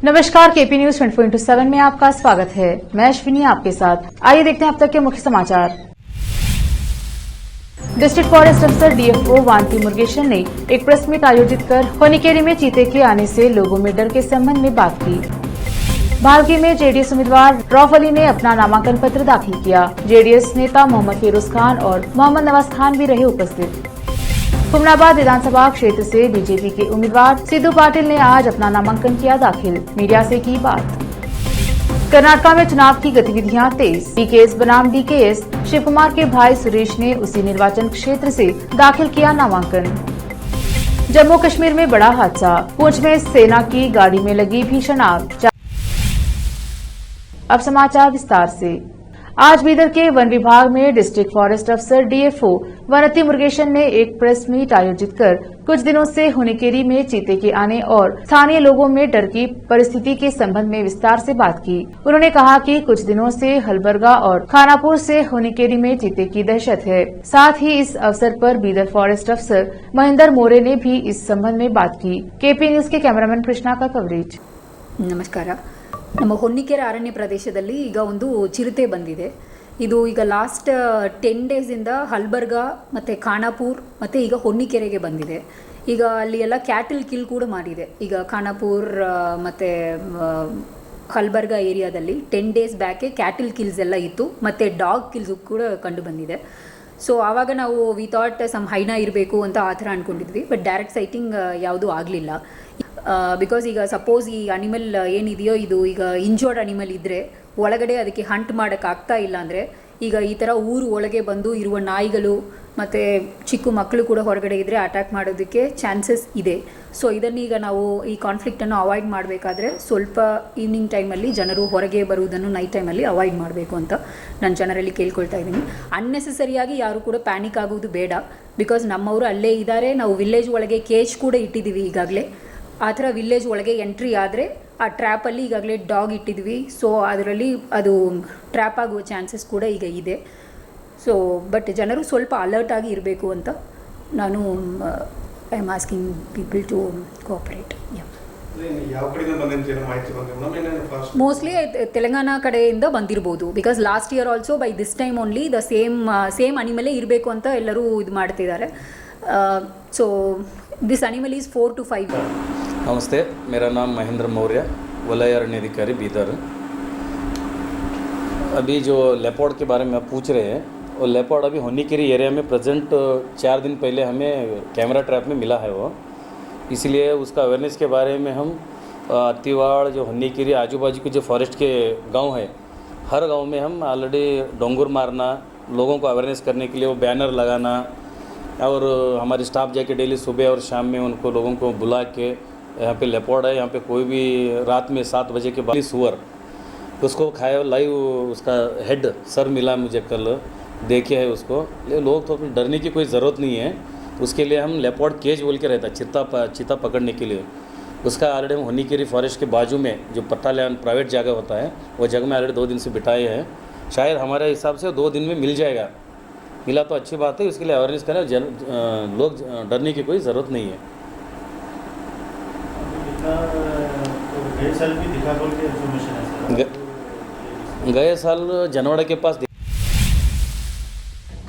नमस्कार, KP news 24/7 में आपका स्वागत है। मैं अश्विनी आपके साथ। आइए देखते हैं अब तक के मुख्य समाचार। डिस्ट्रिक्ट फॉरेस्ट अफसर डीएफओ वांती मुरुगेशन ने एक प्रेस मीट आयोजित कर होनीकेरी में चीते के आने से लोगों में डर के संबंध में बात की। भालकी में जेडीएस उम्मीदवार रौफ अली ने अपना नामांकन पत्र दाखिल किया। जेडीएस नेता मोहम्मद फेरोज खान और मोहम्मद नवाज खान भी रहे उपस्थित। हुमनाबाद विधानसभा क्षेत्र से बीजेपी के उम्मीदवार सिद्धू पाटिल ने आज अपना नामांकन किया दाखिल। मीडिया से की बात। कर्नाटका में चुनाव की गतिविधियां तेज। डीकेएस बनाम डीकेएस शिव कुमार के भाई सुरेश ने उसी निर्वाचन क्षेत्र से दाखिल किया नामांकन। जम्मू कश्मीर में बड़ा हादसा। पुंछ में सेना की गाड़ी में लगी भीषण आग। अब समाचार विस्तार से। आज बीदर के वन विभाग में डिस्ट्रिक्ट फॉरेस्ट अफसर डीएफओ वांती मुरुगेशन ने एक प्रेस मीट आयोजित कर कुछ दिनों से होनीकेरी में चीते के आने और स्थानीय लोगों में डर की परिस्थिति के संबंध में विस्तार से बात की। उन्होंने कहा कि कुछ दिनों से हलबरगा और खानापुर से होनीकेरी में चीते की दहशत है। साथ ही इस अवसर पर बीदर फॉरेस्ट अफसर महेंद्र मोरे ने भी इस संबंध में बात की। केपी न्यूज के कैमरामैन कृष्णा का कवरेज। नमस्कार। ನಮ್ಮ ಹೊನ್ನಿಕೆರೆ ಅರಣ್ಯ ಪ್ರದೇಶದಲ್ಲಿ ಈಗ ಒಂದು ಚಿರತೆ ಬಂದಿದೆ. ಇದು ಈಗ ಲಾಸ್ಟ್ 10 ಡೇಸಿಂದ ಹಲ್ಬರ್ಗಾ ಮತ್ತು ಖಾನಾಪುರ್ ಮತ್ತು ಈಗ ಹೊನ್ನಿಕೆರೆಗೆ ಬಂದಿದೆ. ಈಗ ಅಲ್ಲಿ ಎಲ್ಲ ಕ್ಯಾಟಲ್ ಕಿಲ್ ಕೂಡ ಮಾಡಿದೆ. ಈಗ ಖಾನಾಪುರ್ ಮತ್ತು ಹಲ್ಬರ್ಗಾ ಏರಿಯಾದಲ್ಲಿ 10 ಡೇಸ್ ಬ್ಯಾಕೆ ಕ್ಯಾಟಲ್ ಕಿಲ್ಸ್ ಎಲ್ಲ ಇತ್ತು ಮತ್ತು ಡಾಗ್ ಕಿಲ್ಸ್ ಕೂಡ ಕಂಡು ಬಂದಿದೆ. ಸೊ ಆವಾಗ ನಾವು ವಿ ಥಾಟ್ ಸಮ್ ಹೈನಾ ಇರಬೇಕು ಅಂತ ಆ ಥರ ಅಂದ್ಕೊಂಡಿದ್ವಿ. ಬಟ್ ಡೈರೆಕ್ಟ್ ಸೈಟಿಂಗ್ ಯಾವುದೂ ಆಗಲಿಲ್ಲ. ಬಿಕಾಸ್ ಈಗ ಸಪೋಸ್ ಈ ಅನಿಮಲ್ ಏನಿದೆಯೋ ಇದು ಈಗ ಇಂಜೋರ್ಡ್ ಅನಿಮಲ್ ಇದ್ದರೆ ಒಳಗಡೆ ಅದಕ್ಕೆ ಹಂಟ್ ಮಾಡೋಕ್ಕಾಗ್ತಾ ಇಲ್ಲ ಅಂದರೆ ಈಗ ಈ ಥರ ಊರು ಒಳಗೆ ಬಂದು ಇರುವ ನಾಯಿಗಳು ಮತ್ತು ಚಿಕ್ಕ ಮಕ್ಕಳು ಕೂಡ ಹೊರಗಡೆ ಇದ್ದರೆ ಅಟ್ಯಾಕ್ ಮಾಡೋದಕ್ಕೆ ಚಾನ್ಸಸ್ ಇದೆ. ಸೊ ಇದನ್ನೀಗ ನಾವು ಈ ಕಾನ್ಫ್ಲಿಕ್ಟನ್ನು ಅವಾಯ್ಡ್ ಮಾಡಬೇಕಾದ್ರೆ ಸ್ವಲ್ಪ ಈವ್ನಿಂಗ್ ಟೈಮಲ್ಲಿ ಜನರು ಹೊರಗೆ ಬರುವುದನ್ನು ನೈಟ್ ಟೈಮಲ್ಲಿ ಅವಾಯ್ಡ್ ಮಾಡಬೇಕು ಅಂತ ನಾನು ಜನರಲ್ಲಿ ಕೇಳ್ಕೊಳ್ತಾ ಇದ್ದೀನಿ. ಅನ್ನೆಸೆಸರಿಯಾಗಿ ಯಾರು ಕೂಡ ಪ್ಯಾನಿಕ್ ಆಗೋದು ಬೇಡ. ಬಿಕಾಸ್ ನಮ್ಮವರು ಅಲ್ಲೇ ಇದ್ದಾರೆ. ನಾವು ವಿಲೇಜ್ ಒಳಗೆ ಕೇಜ್ ಕೂಡ ಇಟ್ಟಿದ್ದೀವಿ ಈಗಾಗಲೇ. ಆ ಥರ ವಿಲೇಜ್ ಒಳಗೆ ಎಂಟ್ರಿ ಆದರೆ ಆ ಟ್ರ್ಯಾಪಲ್ಲಿ ಈಗಾಗಲೇ ಡಾಗ್ ಇಟ್ಟಿದ್ವಿ. ಸೊ ಅದರಲ್ಲಿ ಅದು ಟ್ರ್ಯಾಪ್ ಆಗುವ ಚಾನ್ಸಸ್ ಕೂಡ ಈಗ ಇದೆ. ಸೊ ಬಟ್ ಜನರು ಸ್ವಲ್ಪ ಅಲರ್ಟ್ ಆಗಿ ಇರಬೇಕು ಅಂತ ನಾನು I am asking people to cooperate. Mostly Telangana ಕಡೆಯಿಂದ ಬಂದಿರ್ಬೋದು. Because last year also by this time only the same ಅನಿಮಲೇ ಇರಬೇಕು ಅಂತ ಎಲ್ಲರೂ ಇದು ಮಾಡ್ತಿದ್ದಾರೆ. So this animal is 4 to 5. नमस्ते, मेरा नाम महेंद्र मौर्य, वलय अरण्य अधिकारी बीदर। अभी जो लेपर्ड के बारे में आप पूछ रहे हैं, वो लेपर्ड अभी होनीकेरी एरिया में प्रेजेंट 4 दिन पहले हमें कैमरा ट्रैप में मिला है वो, इसलिए उसका अवेयरनेस के बारे में हम अतिवाड़ जो होनीकेरी आजू बाजू के जो फॉरेस्ट के गांव है, हर गांव में हम ऑलरेडी डोंगुर मारना, लोगों को अवेयरनेस करने के लिए वो बैनर लगाना और हमारी स्टाफ जाके डेली सुबह और शाम में उनको लोगों को बुला के यहाँ पे लेपर्ड है, यहाँ पे कोई भी रात में 7 बजे के बाद सुअर उसको खाया लाइव उसका हेड सर मिला मुझे कल, देखे है उसको। ये लोग तो डरने की कोई ज़रूरत नहीं है। उसके लिए हम लेपर्ड केज बोल के रहता है चीता पकड़ने के लिए। उसका ऑलरेडी हम होनीकेरी फॉरेस्ट के बाजू में जो पट्टा लैंड प्राइवेट जगह होता है वो जगह में ऑलरेडी 2 दिन से बिठाए हैं। शायद हमारे हिसाब से 2 दिन में मिल जाएगा। मिला तो अच्छी बात है, इसके लिए अवेयरनेस करें। लोग डरने की कोई ज़रूरत नहीं है। गए साल जनवड़ा के पास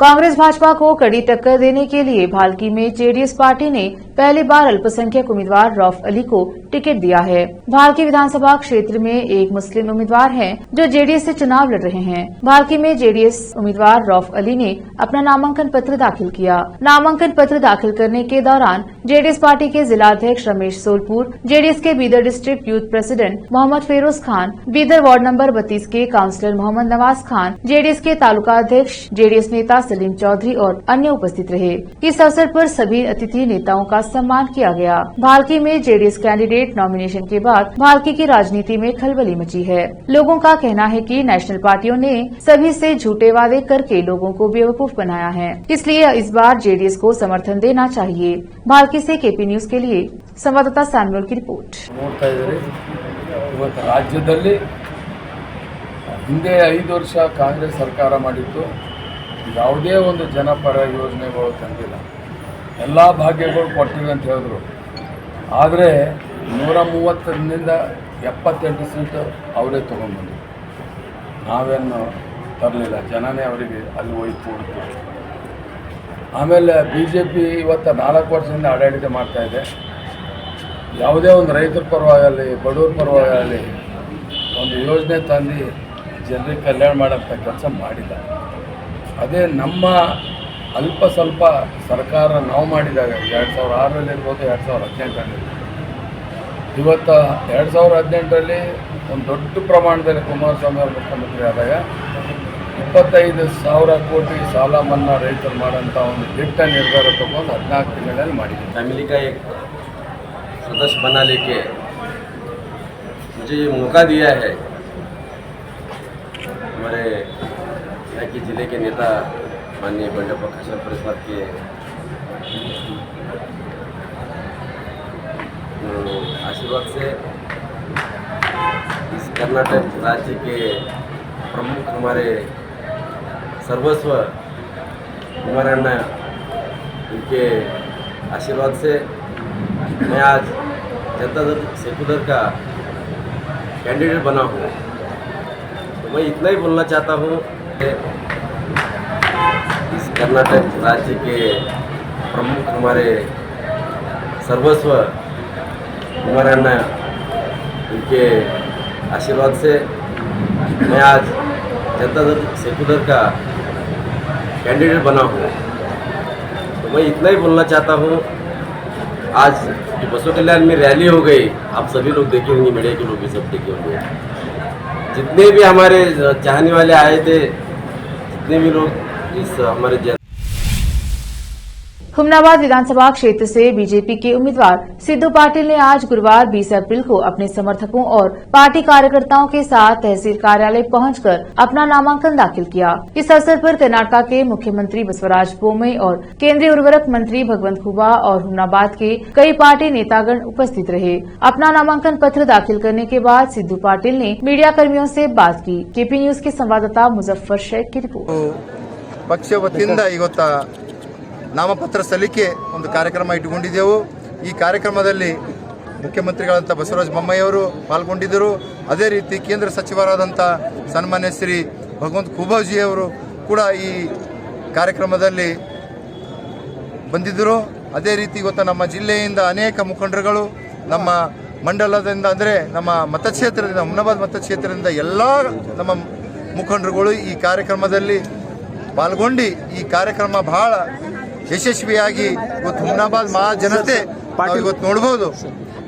कांग्रेस भाजपा को कड़ी टक्कर देने के लिए भालकी में जेडीएस पार्टी ने पहली बार अल्पसंख्यक उम्मीदवार रौफ अली को टिकट दिया है। भालकी विधानसभा क्षेत्र में एक मुस्लिम उम्मीदवार हैं जो जेडीएस से चुनाव लड़ रहे हैं। भालकी में जेडीएस उम्मीदवार रौफ अली ने अपना नामांकन पत्र दाखिल किया। नामांकन पत्र दाखिल करने के दौरान जेडीएस पार्टी के जिला अध्यक्ष रमेश सोलपुर, जेडीएस के Bidar district youth president Mohammed Feroz Khan, Bidar ward number 32 के काउंसलर मोहम्मद नवाज खान, जेडीएस के तालुका अध्यक्ष, जेडीएस नेता सलीम चौधरी और अन्य उपस्थित रहे। इस अवसर पर सभी अतिथि नेताओं का सम्मान किया गया। भालकी में जेडीएस कैंडिडेट नॉमिनेशन के बाद भालकी की राजनीति में खलबली मची है। लोगों का कहना है कि नेशनल पार्टियों ने सभी से झूठे वादे करके लोगों को बेवकूफ बनाया है, इसलिए इस बार जेडीएस को समर्थन देना चाहिए। भालकी से केपी न्यूज के लिए संवाददाता सैमुअल की रिपोर्ट। राज्यದಲ್ಲಿ ಹಿಂದೆ 5 ವರ್ಷ ಕಾಂಗ್ರೆಸ್ ಸರ್ಕಾರ ಮಾಡಿತ್ತು. ಯಾವುದೇ ಒಂದು ಜನಪರ ಯೋಜನೆಗಳು ತಂದಿಲ್ಲ. ಎಲ್ಲ ಭಾಗ್ಯಗಳು ಕೊಟ್ಟಿವೆ ಅಂತ ಹೇಳಿದ್ರು. ಆದರೆ 130ರಿಂದ 78 ಸೀಟು ಅವರೇ ತೊಗೊಂಡ್ಬಂದರು. ನಾವೇನು ತರಲಿಲ್ಲ, ಜನನೇ ಅವರಿಗೆ ಅಲ್ಲಿ ಹೋಗಿ ಕೂಡಿತು. ಆಮೇಲೆ BJP ಇವತ್ತು 4 ವರ್ಷದಿಂದ ಆಡಳಿತ ಮಾಡ್ತಾಯಿದೆ. ಯಾವುದೇ ಒಂದು ರೈತರ ಪರವಾಗಲಿ ಬಡವ್ರ ಪರವಾಗಲಿ ಒಂದು ಯೋಜನೆ ತಂದು ಜನರಿಗೆ ಕಲ್ಯಾಣ ಮಾಡೋಂಥ ಕೆಲಸ ಮಾಡಿಲ್ಲ. ಅದೇ ನಮ್ಮ ಅಲ್ಪ ಸ್ವಲ್ಪ ಸರ್ಕಾರ ನಾವು ಮಾಡಿದಾಗ 2006ರಲ್ಲಿ ಇರ್ಬೋದು, 2018ರಲ್ಲಿ ಇವತ್ತು 2018ರಲ್ಲಿ ಒಂದು ದೊಡ್ಡ ಪ್ರಮಾಣದಲ್ಲಿ ಕುಮಾರಸ್ವಾಮಿ ಅವರು ಮುಖ್ಯಮಂತ್ರಿ ಆದಾಗ 25,000 ಕೋಟಿ ಸಾಲ ಮನ್ನಾ ರೈತರು ಮಾಡೋಂಥ ಒಂದು ದಿಟ್ಟ ನಿರ್ಧಾರ ತಗೊಂಡು 14 ತಿಂಗಳಲ್ಲಿ ಮಾಡಿದ್ದೀವಿ. फैमिली का एक सदस्य बना लेके मुझे ये मौका दिया है हमारे यहाँ के ज़िले के नेता माननीय बंडप्पा खशलपुर साहब के आशीर्वाद से इस कर्नाटक राज्य के प्रमुख हमारे सर्वस्व कुमारण्णा इनके आशीर्वाद से मैं आज जनता दल सेकुलर का कैंडिडेट बना हूँ. तो मैं इतना ही बोलना चाहता हूँ कि इस कर्नाटक राज्य के प्रमुख हमारे सर्वस्व कुमारण्णा इनके आशीर्वाद से मैं आज जनता दल सेकुलर का कैंडिडेट बना हूँ. तो मैं इतना ही बोलना चाहता हूँ. आज बसों कल्याण में रैली हो गई, आप सभी लोग देखे होंगे, मीडिया के लोग भी सब देखे होंगे. जितने भी हमारे चाहने वाले आए थे, जितने भी लोग इस हमारे हुमनाबाद विधानसभा क्षेत्र से बीजेपी के उम्मीदवार सिद्धू पाटिल ने आज गुरुवार 20 अप्रैल को अपने समर्थकों और पार्टी कार्यकर्ताओं के साथ तहसील कार्यालय पहुंचकर अपना नामांकन दाखिल किया. इस अवसर पर कर्नाटक के मुख्यमंत्री बसवराज बोम्मई और केंद्रीय उर्वरक मंत्री भगवंत खुबा और हुमनाबाद के कई पार्टी नेतागण उपस्थित रहे. अपना नामांकन पत्र दाखिल करने के बाद सिद्धू पाटिल ने मीडिया कर्मियों से बात की. केपी न्यूज के संवाददाता मुजफ्फर शेख की रिपोर्ट. ಪಕ್ಷ ವತಿಯಿಂದ ಇವತ್ತ ನಾಮಪತ್ರ ಸಲ್ಲಿಕೆ ಒಂದು ಕಾರ್ಯಕ್ರಮ ಇಟ್ಟುಕೊಂಡಿದ್ದೆವು. ಈ ಕಾರ್ಯಕ್ರಮದಲ್ಲಿ ಮುಖ್ಯಮಂತ್ರಿಗಳಂತ ಬಸವರಾಜ ಬೊಮ್ಮಾಯಿ ಅವರು ಪಾಲ್ಗೊಂಡಿದ್ದರು. ಅದೇ ರೀತಿ ಕೇಂದ್ರ ಸಚಿವರಾದಂಥ ಸನ್ಮಾನ್ಯ ಶ್ರೀ ಭಗವಂತ ಖೂಬಾಜಿ ಅವರು ಕೂಡ ಈ ಕಾರ್ಯಕ್ರಮದಲ್ಲಿ ಬಂದಿದ್ದರು. ಅದೇ ರೀತಿ ಇವತ್ತು ನಮ್ಮ ಜಿಲ್ಲೆಯಿಂದ ಅನೇಕ ಮುಖಂಡರುಗಳು, ನಮ್ಮ ಮಂಡಲದಿಂದ ಅಂದರೆ ನಮ್ಮ ಮತಕ್ಷೇತ್ರದಿಂದ, ಹುಮನಾಬಾದ್ ಮತಕ್ಷೇತ್ರದಿಂದ ಎಲ್ಲ ನಮ್ಮ ಮುಖಂಡರುಗಳು ಈ ಕಾರ್ಯಕ್ರಮದಲ್ಲಿ ಪಾಲ್ಗೊಂಡು ಈ ಕಾರ್ಯಕ್ರಮ ಬಹಳ ಯಶಸ್ವಿಯಾಗಿ ಇವತ್ತು ಹುಮನಾಬಾದ್ ಮಹಾಜನತೆ ಇವತ್ತು ನೋಡ್ಬೋದು.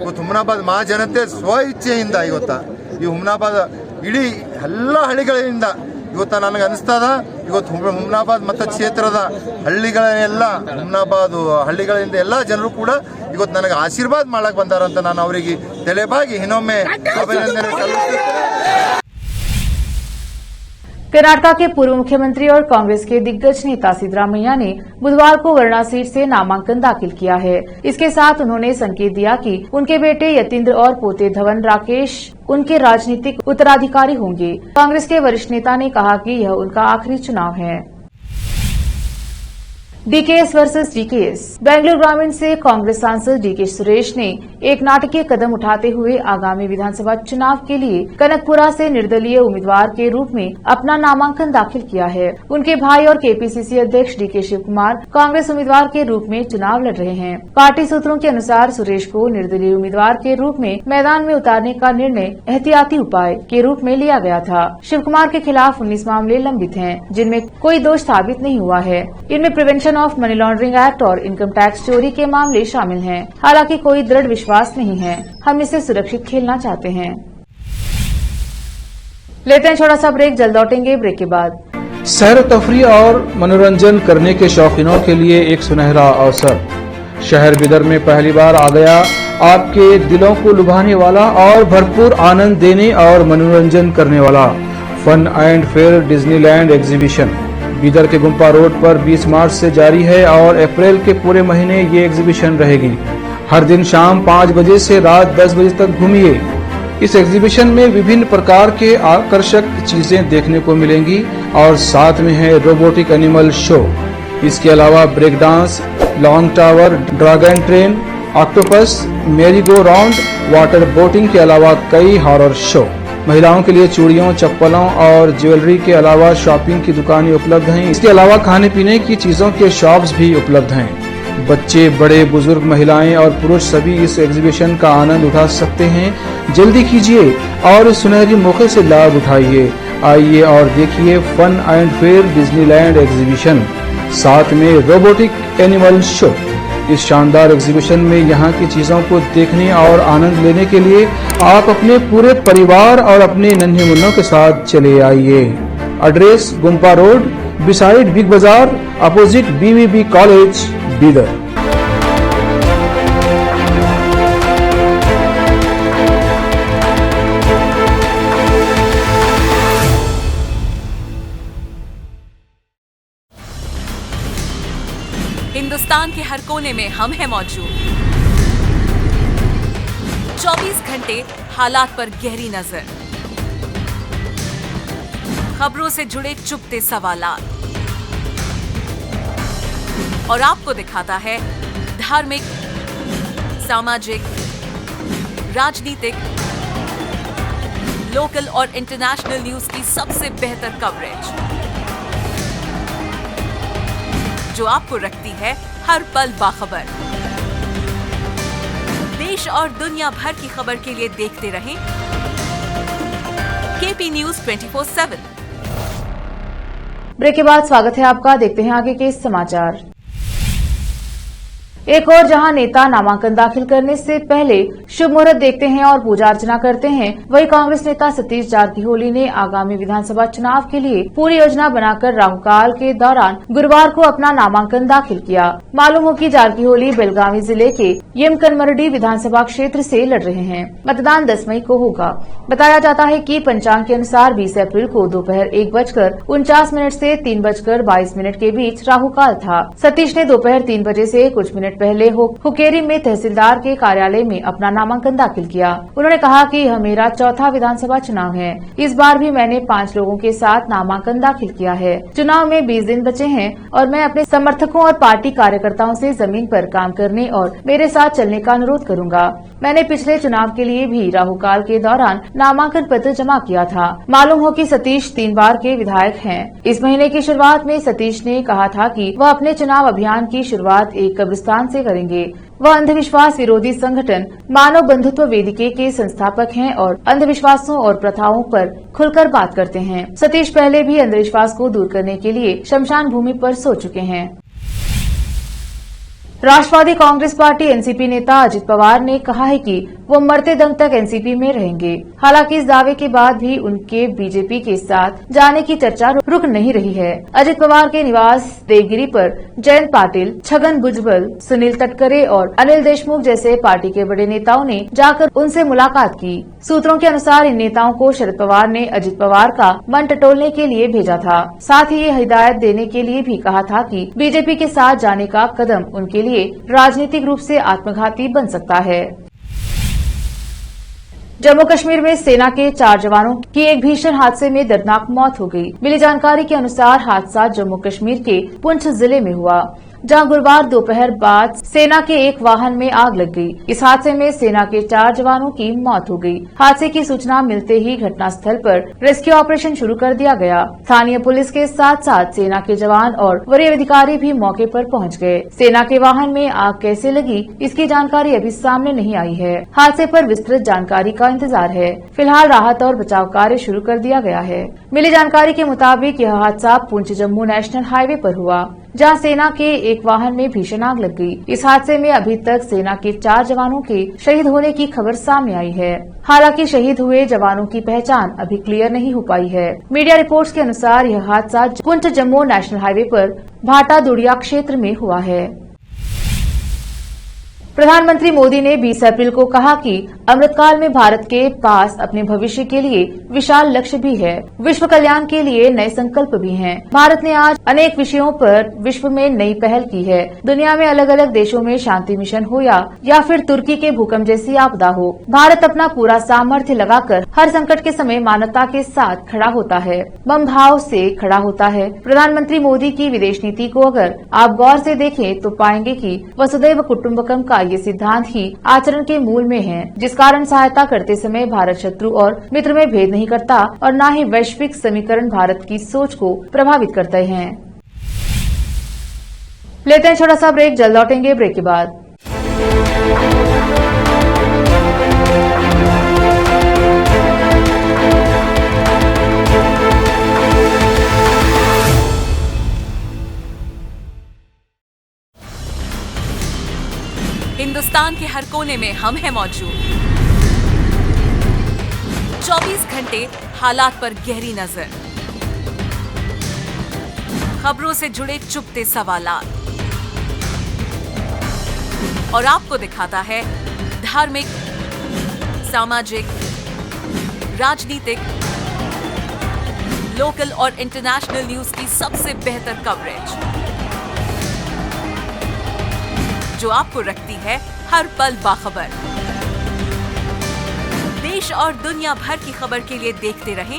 ಇವತ್ತು ಹುಮನಾಬಾದ್ ಮಹಾಜನತೆ ಸ್ವ ಇಚ್ಛೆಯಿಂದ ಈ ಹುಮನಾಬಾದ್ ಇಡೀ ಎಲ್ಲ ಹಳ್ಳಿಗಳಿಂದ ಇವತ್ತು ನನಗೆ ಅನಿಸ್ತದ ಇವತ್ತು ಹುಮನಾಬಾದ್ ಮತಕ್ಷೇತ್ರದ ಹಳ್ಳಿಗಳೆಲ್ಲ ಹುಮನಾಬಾದ್ ಹಳ್ಳಿಗಳಿಂದ ಎಲ್ಲ ಜನರು ಕೂಡ ಇವತ್ತು ನನಗೆ ಆಶೀರ್ವಾದ ಮಾಡಕ್ಕೆ ಬಂದಾರಂತ ನಾನು ಅವರಿಗೆ ತಲೆಬಾಗಿ ಇನ್ನೊಮ್ಮೆ ಅಭಿನಂದನೆ ಸಲ್ಲಿಸುತ್ತೇನೆ. कर्नाटक के पूर्व मुख्यमंत्री और कांग्रेस के दिग्गज नेता सिद्धरामैया ने बुधवार को वर्णा सीट से नामांकन दाखिल किया है. इसके साथ उन्होंने संकेत दिया कि उनके बेटे यतीन्द्र और पोते धवन राकेश उनके राजनीतिक उत्तराधिकारी होंगे. कांग्रेस के वरिष्ठ नेता ने कहा कि यह उनका आखिरी चुनाव है. DKS versus DKS. बेंगलुरु ग्रामीण से कांग्रेस सांसद डीके सुरेश ने एक नाटकीय कदम उठाते हुए आगामी विधानसभा चुनाव के लिए कनकपुरा से निर्दलीय उम्मीदवार के रूप में अपना नामांकन दाखिल किया है. उनके भाई और केपीसीसी अध्यक्ष डीके शिव कुमार कांग्रेस उम्मीदवार के रूप में चुनाव लड़ रहे हैं. पार्टी सूत्रों के अनुसार सुरेश को निर्दलीय उम्मीदवार के रूप में मैदान में उतारने का निर्णय एहतियाती उपाय के रूप में लिया गया था. शिव कुमार के खिलाफ 19 मामले लंबित हैं, जिनमें कोई दोष साबित नहीं हुआ है. इनमें prevention of money laundering act और इनकम टैक्स चोरी के मामले शामिल हैं. हालांकि कोई दृढ़ विश्वास नहीं है. हम इसे सुरक्षित खेलना चाहते हैं. लेते हैं छोटा सा ब्रेक, जल्द लौटेंगे ब्रेक के बाद. सैर तफरी और मनोरंजन करने के शौकीनों के लिए एक सुनहरा अवसर. शहर बिदर में पहली बार आ गया आपके दिलों को लुभाने वाला और भरपूर आनंद देने और मनोरंजन करने वाला fun and fair Disneyland exhibition. Bidar के गुम्पा रोड पर 20 मार्च से जारी है और अप्रैल के पूरे महीने ये एग्जीबिशन रहेगी. हर दिन शाम 5 बजे से रात 10 बजे तक घूमिए. इस एग्जीबिशन में विभिन्न प्रकार के आकर्षक चीजें देखने को मिलेंगी और साथ में है रोबोटिक एनिमल शो. इसके अलावा break dance, long tower, dragon train, octopus, merry go round, water boating के अलावा कई हॉरर शो। महिलाओं के लिए चूड़ियों, चप्पलों और ज्वेलरी के अलावा शॉपिंग की दुकानें उपलब्ध हैं। इसके अलावा खाने पीने की चीजों के शॉप्स भी उपलब्ध हैं। बच्चे, बड़े, बुजुर्ग, महिलाएं और पुरुष सभी इस एग्जीबिशन का आनंद उठा सकते हैं। जल्दी कीजिए और इस सुनहरी मौके से लाभ उठाइए। आइए और देखिए fun and fair Disneyland exhibition, साथ में रोबोटिक एनिमल शो। इस शानदार एग्जीबिशन में यहाँ की चीजों को देखने और आनंद लेने के लिए आप अपने पूरे परिवार और अपने नन्हे मुन्नों के साथ चले आइए। एड्रेस गुम्पा रोड, बिसाइड बिग बाजार, opposite BVB college, Bidar. Hindustan के हर कोने में हम हैं मौजूद। 24 घंटे हालात पर गहरी नजर, खबरों से जुड़े चुपते सवालात, और आपको दिखाता है धार्मिक, सामाजिक, राजनीतिक, लोकल और इंटरनेशनल न्यूज की सबसे बेहतर कवरेज, जो आपको रखती है हर पल बाखबर। देश और दुनिया भर की खबर के लिए देखते रहें KP News 24/7। ब्रेक के बाद स्वागत है आपका। देखते हैं आगे के समाचार। एक और जहां नेता नामांकन दाखिल करने से पहले शुभ मुहूर्त देखते हैं और पूजा अर्चना करते हैं, वहीं कांग्रेस नेता सतीश जारकिहोली ने आगामी विधानसभा चुनाव के लिए पूरी योजना बनाकर राहुकाल के दौरान गुरुवार को अपना नामांकन दाखिल किया। मालूम हो कि जारकिहोली बेलगावी जिले के यमकनमरडी विधानसभा क्षेत्र से लड़ रहे हैं। मतदान 10 मई को होगा। बताया जाता है कि पंचांग के अनुसार 20 अप्रैल को दोपहर 1:49 से 3:22 के बीच राहुकाल था। सतीश ने दोपहर 3 बजे से कुछ मिनट पहले हुकेरी में तहसीलदार के कार्यालय में अपना नामांकन दाखिल किया। उन्होंने कहा कि यह मेरा चौथा विधानसभा चुनाव है। इस बार भी मैंने 5 लोगों के साथ नामांकन दाखिल किया है। चुनाव में 20 दिन बचे हैं और मैं अपने समर्थकों और पार्टी कार्यकर्ताओं से जमीन पर काम करने और मेरे साथ चलने का अनुरोध करूंगा। मैंने पिछले चुनाव के लिए भी राहुकाल के दौरान नामांकन पत्र जमा किया था। मालूम हो कि सतीश 3 बार के विधायक हैं। इस महीने की शुरुआत में सतीश ने कहा था कि वह अपने चुनाव अभियान की शुरुआत एक कब्रिस्तान से करेंगे। वह अंधविश्वास विरोधी संगठन मानव बंधुत्व वेदिके के संस्थापक हैं और अंधविश्वासों और प्रथाओं पर खुलकर बात करते हैं। सतीश पहले भी अंधविश्वास को दूर करने के लिए शमशान भूमि पर सो चुके हैं। राष्ट्रवादी कांग्रेस पार्टी एनसीपी नेता अजित पवार ने कहा है कि वो मरते दम तक एनसीपी में रहेंगे। हालांकि इस दावे के बाद भी उनके बीजेपी के साथ जाने की चर्चा रुक नहीं रही है। अजित पवार के निवास देवगिरी पर जयंत पाटिल, छगन भुजबल, सुनील तटकरे और अनिल देशमुख जैसे पार्टी के बड़े नेताओं ने जाकर उनसे मुलाकात की। सूत्रों के अनुसार इन नेताओं को शरद पवार ने अजित पवार का मन टटोलने के लिए भेजा था। साथ ही ये हिदायत देने के लिए भी कहा था कि बीजेपी के साथ जाने का कदम उनके लिए राजनीतिक रूप से आत्मघाती बन सकता है। जम्मू कश्मीर में सेना के 4 जवानों की एक भीषण हादसे में दर्दनाक मौत हो गई। मिली जानकारी के अनुसार हादसा जम्मू कश्मीर के पुंछ जिले में हुआ, जहां गुरुवार दोपहर बाद सेना के एक वाहन में आग लग गई। इस हादसे में सेना के 4 जवानों की मौत हो गई। हादसे की सूचना मिलते ही घटनास्थल पर रेस्क्यू ऑपरेशन शुरू कर दिया गया। स्थानीय पुलिस के साथ साथ सेना के जवान और वरीय अधिकारी भी मौके पर पहुंच गए। सेना के वाहन में आग कैसे लगी, इसकी जानकारी अभी सामने नहीं आई है। हादसे पर विस्तृत जानकारी का इंतजार है। फिलहाल राहत और बचाव कार्य शुरू कर दिया गया है। मिली जानकारी के मुताबिक यह हादसा पुंछ जम्मू नेशनल हाईवे पर हुआ, जहां सेना के एक वाहन में भीषण आग लग गई। इस हादसे में अभी तक सेना के 4 जवानों के शहीद होने की खबर सामने आई है। हालांकि शहीद हुए जवानों की पहचान अभी क्लियर नहीं हो पाई है। मीडिया रिपोर्ट्स के अनुसार यह हादसा पुंछ जम्मू नेशनल हाईवे पर भाटा दुड़िया क्षेत्र में हुआ है। प्रधानमंत्री मोदी ने 20 अप्रैल को कहा कि अमृतकाल में भारत के पास अपने भविष्य के लिए विशाल लक्ष्य भी है, विश्व कल्याण के लिए नए संकल्प भी हैं। भारत ने आज अनेक विषयों पर विश्व में नई पहल की है। दुनिया में अलग अलग देशों में शांति मिशन हो या फिर तुर्की के भूकंप जैसी आपदा हो, भारत अपना पूरा सामर्थ्य लगाकर हर संकट के समय मानवता के साथ खड़ा होता है, मम भाव से खड़ा होता है। प्रधानमंत्री मोदी की विदेश नीति को अगर आप गौर से देखें तो पाएंगे कि वसुधैव कुटुंबकम का ये सिद्धांत ही आचरण के मूल में है, जिस कारण सहायता करते समय भारत शत्रु और मित्र में भेद नहीं करता और न ही वैश्विक समीकरण भारत की सोच को प्रभावित करते हैं। लेते हैं छोटा सा ब्रेक, जल्द लौटेंगे ब्रेक के बाद। हिंदुस्तान के हर कोने में हम हैं मौजूद। 24 घंटे हालात पर गहरी नजर, खबरों से जुड़े चुपते सवालात और आपको दिखाता है धार्मिक, सामाजिक, राजनीतिक, लोकल और इंटरनेशनल न्यूज की सबसे बेहतर कवरेज, जो आपको रखती है हर पल बाखबर। देश और दुनिया भर की खबर के लिए देखते रहें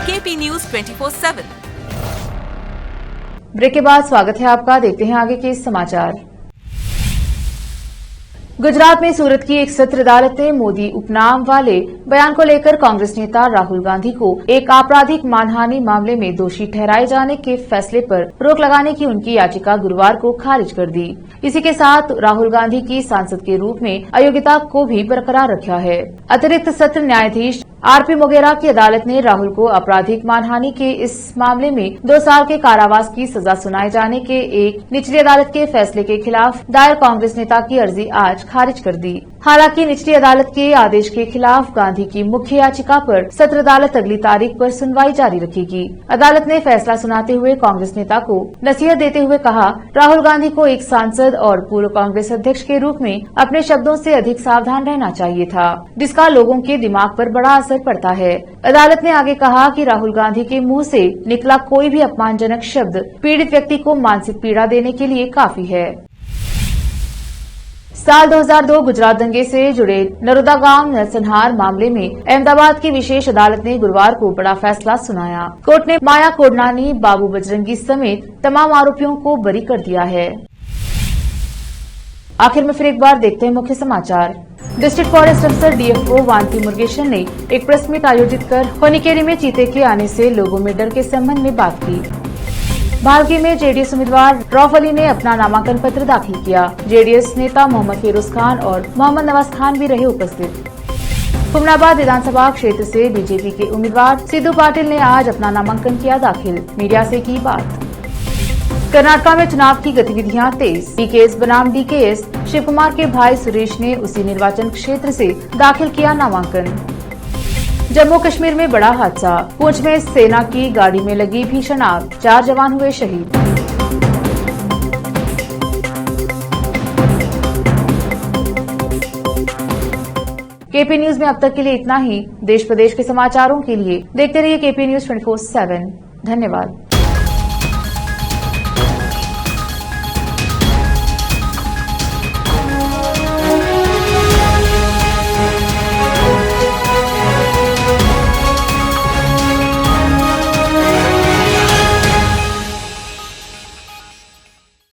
केपी न्यूज 24/7। ब्रेक के बाद स्वागत है आपका, देखते हैं आगे के समाचार। गुजरात में सूरत की एक सत्र अदालत ने मोदी उपनाम वाले बयान को लेकर कांग्रेस नेता राहुल गांधी को एक आपराधिक मानहानि मामले में दोषी ठहराए जाने के फैसले पर रोक लगाने की उनकी याचिका गुरुवार को खारिज कर दी। इसी के साथ राहुल गांधी की सांसद के रूप में अयोग्यता को भी बरकरार रखा है। अतिरिक्त सत्र न्यायाधीश आरपी मोगेरा की अदालत ने राहुल को आपराधिक मानहानि के इस मामले में 2 साल के कारावास की सजा सुनाए जाने के एक निचली अदालत के फैसले के खिलाफ दायर कांग्रेस नेता की अर्जी आज खारिज कर दी। हालांकि निचली अदालत के आदेश के खिलाफ गांधी की मुख्य याचिका पर सत्र अदालत अगली तारीख पर सुनवाई जारी रखेगी। अदालत ने फैसला सुनाते हुए कांग्रेस नेता को नसीहत देते हुए कहा, राहुल गांधी को एक सांसद और पूर्व कांग्रेस अध्यक्ष के रूप में अपने शब्दों से अधिक सावधान रहना चाहिए था, जिसका लोगों के दिमाग पर बड़ा असर पड़ता है। अदालत ने आगे कहा कि राहुल गांधी के मुंह से निकला कोई भी अपमानजनक शब्द पीड़ित व्यक्ति को मानसिक पीड़ा देने के लिए काफी है। साल 2002 गुजरात दंगे से जुड़े नरोदा गांव नरसंहार मामले में अहमदाबाद की विशेष अदालत ने गुरुवार को बड़ा फैसला सुनाया। कोर्ट ने माया कोडनानी, बाबू बजरंगी समेत तमाम आरोपियों को बरी कर दिया है। आखिर में फिर एक बार देखते हैं मुख्य समाचार। डिस्ट्रिक्ट फॉरेस्ट अफसर डीएफओ वांति मुरुगेशन ने एक प्रेस मीट आयोजित कर होनिकेरी में चीते के आने से लोगों में डर के संबंध में बात की। भालकी में जेडीएस उम्मीदवार रौफ अली ने अपना नामांकन पत्र दाखिल किया। जेडीएस नेता मोहम्मद फिरोज खान और मोहम्मद नवाज खान भी रहे उपस्थित। हुमनाबाद विधानसभा क्षेत्र से बीजेपी के उम्मीदवार सिद्धू पाटिल ने आज अपना नामांकन किया दाखिल, मीडिया से की बात। कर्नाटका में चुनाव की गतिविधियां तेज। डीकेएस बनाम डीकेएस शिव कुमार के भाई सुरेश ने उसी निर्वाचन क्षेत्र से दाखिल किया नामांकन। जम्मू कश्मीर में बड़ा हादसा, पुंछ में सेना की गाड़ी में लगी भीषण आग, 4 जवान हुए शहीद। केपी न्यूज में अब तक के लिए इतना ही। देश प्रदेश के समाचारों के लिए देखते रहिए केपी न्यूज 24/7। धन्यवाद।